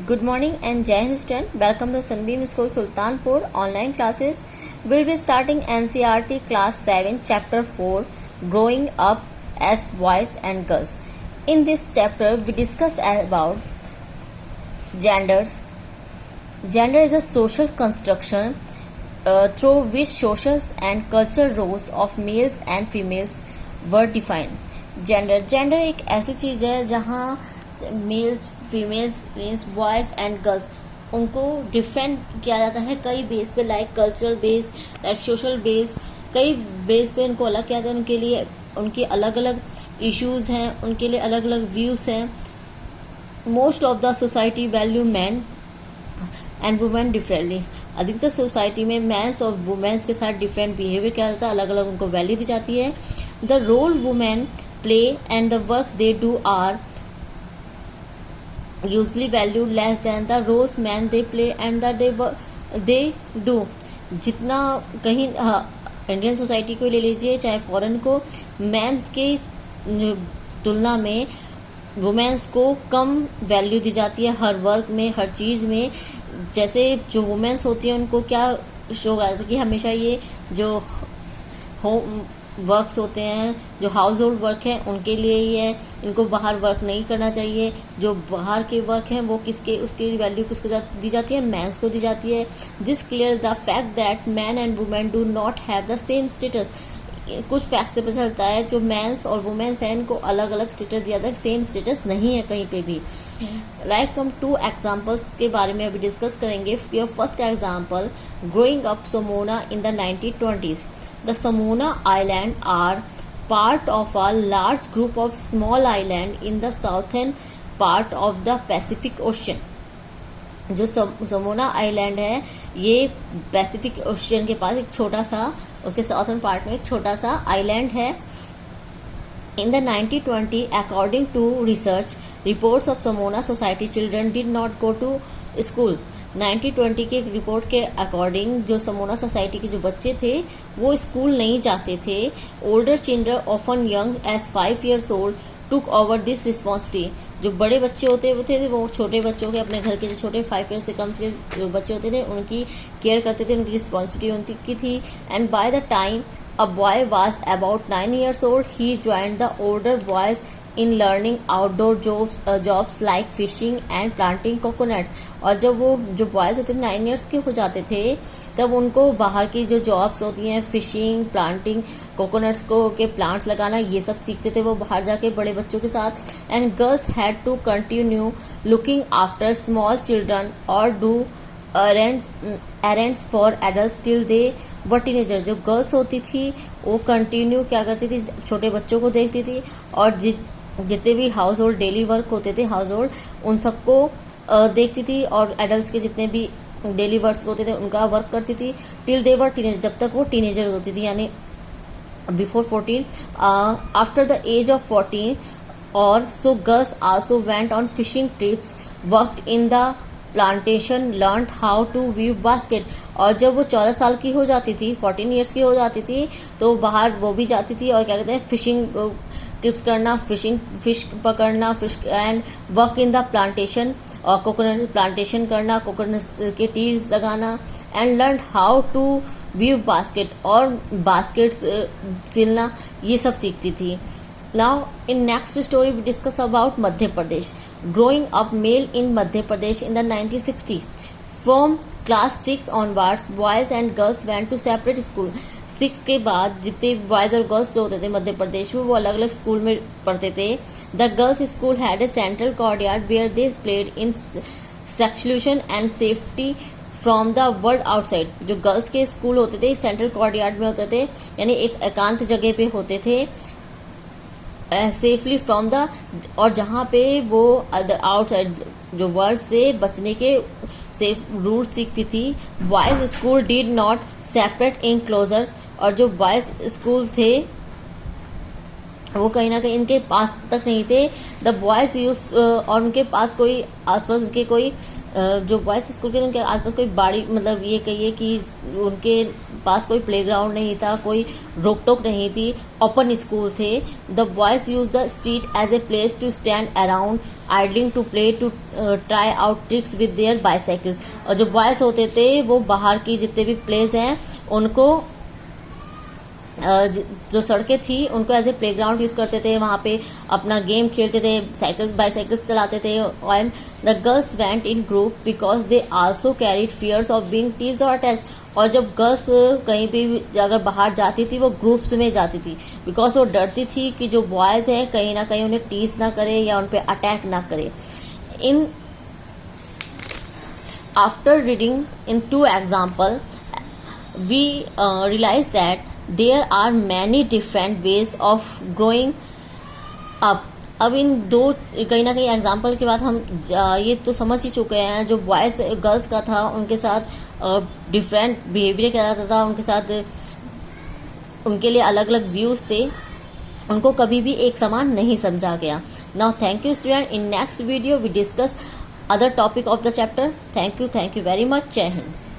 Good morning and Jai Hind student. Welcome to Sunbeam School Sultanpur online classes. We'll be starting NCERT class 7 chapter 4 Growing Up as Boys and Girls. In this chapter we discuss about genders. Gender is a social construction through which social and cultural roles of males and females were defined. Gender एक ऐसी चीज है जहाँ mails females means boys and girls उनको different किया जाता है कई बेस पे, like cultural base, like social base, कई बेस पे उनको अलग किया जाता है। उनके लिए उनके अलग अलग इश्यूज हैं, उनके लिए अलग अलग व्यूज हैं। Most of the society value man and women differently. अधिकतर सोसाइटी में मैंस और वुमेन्स के साथ डिफरेंट बिहेवियर किया जाता है, अलग अलग उनको वैल्यू दी जाती है। The role women play and the work they do are usually valued less than the roles men they play and that they do। जितना कहीं इंडियन सोसाइटी को ले लीजिए चाहे फॉरेन को, मैन के तुलना में वुमेन्स को कम वैल्यू दी जाती है हर वर्क में, हर चीज में। जैसे जो वुमेन्स होती है उनको क्या शो आता है कि हमेशा ये जो होम वर्क्स होते हैं, जो हाउस होल्ड वर्क है उनके लिए ही है, इनको बाहर वर्क नहीं करना चाहिए। जो बाहर के वर्क हैं वो किसके, उसकी वैल्यू किसको दी जाती है, मैंस को दी जाती है। This clear the fact that man and women do not have the same status. कुछ फैक्ट से पता चलता है जो मैंस और वुमेन्स हैं इनको अलग अलग स्टेटस दिया जाता है, सेम स्टेटस नहीं है कहीं पे भी। लाइक हम 2 एग्जाम्पल्स के बारे में अभी डिस्कस करेंगे। Your first example, growing up समोना in the 1920s। The Samona Island are part of a large group of small islands in the southern part of the Pacific Ocean। जो समोना island है ये Pacific ocean के पास एक छोटा सा, उसके southern part में एक छोटा सा आइलैंड है। In the 1920, according to research reports of Samona society, children did not go to school। 1920 के रिपोर्ट के अकॉर्डिंग जो समोना सोसाइटी के जो बच्चे थे वो स्कूल नहीं जाते थे। Older children often young age 5 years old took over this responsibility. जो बड़े बच्चे होते थे वो छोटे बच्चों के, अपने घर के जो छोटे 5 years से कम के जो बच्चे होते थे उनकी केयर करते थे, उनकी रिस्पॉन्सिबिलिटी उनकी थी। And by the time a boy was about 9 years old he joined the older boys in learning outdoor jobs like fishing and planting coconuts. और जब वो जो बॉयज होते थे 9 years के हो जाते थे तब उनको बाहर की जो जॉब्स होती हैं, फिशिंग, प्लांटिंग, कोकोनट्स को के प्लांट्स लगाना, ये सब सीखते थे वो बाहर जाके बड़े बच्चों के साथ। And girls had to continue looking after small children और do errands for adults till they were teenager. जो गर्ल्स होती थी वो कंटिन्यू क्या करती थी, छोटे बच्चों को देखती थी और जितने भी हाउस होल्ड डेली वर्क होते थे हाउस होल्ड उन सबको देखती थी और एडल्ट्स के जितने भी डेली वर्क होते थे उनका वर्क करती थी टिल दे वर टीनेजर, जब तक वो टीनेजर होती थी यानी before 14। After the age of 14 और so girls also went on fishing trips, worked in the plantation, learn how to weave basket. और जब वो 14 साल की हो जाती थी, 14 years की हो जाती थी तो बाहर वो भी जाती थी और क्या कहते हैं फिशिंग टिप्स करना, फिश पकड़ना, fish and work in the plantation और कोकोनट प्लांटेशन करना, कोकोनट के ट्रीज लगाना and learn how to weave basket और बास्केट्स सिलना, ये सब सीखती थी। Now in next story we discuss about Madhya Pradesh. Growing up male in Madhya Pradesh in the 1960 from class 6 onwards boys and girls went to separate school. 6 के बाद जितने बॉयज और गर्ल्स जो होते थे मध्य प्रदेश में वो अलग अलग स्कूल में पढ़ते थे। The girls school had a central courtyard where they played in seclusion and safety from the world outside. जो गर्ल्स के स्कूल होते थे सेंट्रल कोर्टयार्ड में होते थे यानी एक एकांत जगह पे होते थे, सेफली फ्रॉम द, और जहाँ पे वो आउटसाइड जो वर्ल्ड से बचने के सेफ रूट सीखती थी। Boys school did not separate in closures. और जो बॉयज स्कूल थे वो कहीं ना कहीं इनके पास तक नहीं थे। द बॉयज यूज और उनके पास कोई आसपास उनके कोई जो बॉयज स्कूल के उनके आसपास कोई बाड़ी, मतलब ये कहिए कि उनके पास कोई प्लेग्राउंड नहीं था, कोई रोक टोक नहीं थी, ओपन स्कूल थे. The boys use the street as a place to stand around idling, to play, to try out tricks with their bicycles. और जो बॉयज होते थे वो बाहर की जितने भी प्लेस हैं उनको जो सड़कें थी उनको एज ए प्लेग्राउंड यूज करते थे, वहां पे अपना गेम खेलते थे, बाइसाइकिल्स चलाते थे. And the girls went in group because they also carried fears of being teased और अटैच्ड. और जब गर्ल्स कहीं भी अगर बाहर जाती थी वो ग्रुप्स में जाती थी, बिकॉज वो डरती थी कि जो बॉयज हैं कहीं ना कहीं उन्हें टीज ना करे या उन पर अटैक ना करे. In after reading in 2 example we realize that there are many different ways of growing up. अब इन 2 कहीं ना कहीं एग्जाम्पल के बाद हम ये तो समझ ही चुके हैं जो बॉयज गर्ल्स का था उनके साथ डिफरेंट बिहेवियर किया जाता था, उनके साथ उनके लिए अलग अलग व्यूज थे, उनको कभी भी एक समान नहीं समझा गया. Now thank you student. In next video we discuss other topic of the chapter. Thank you very much. Jai Hind.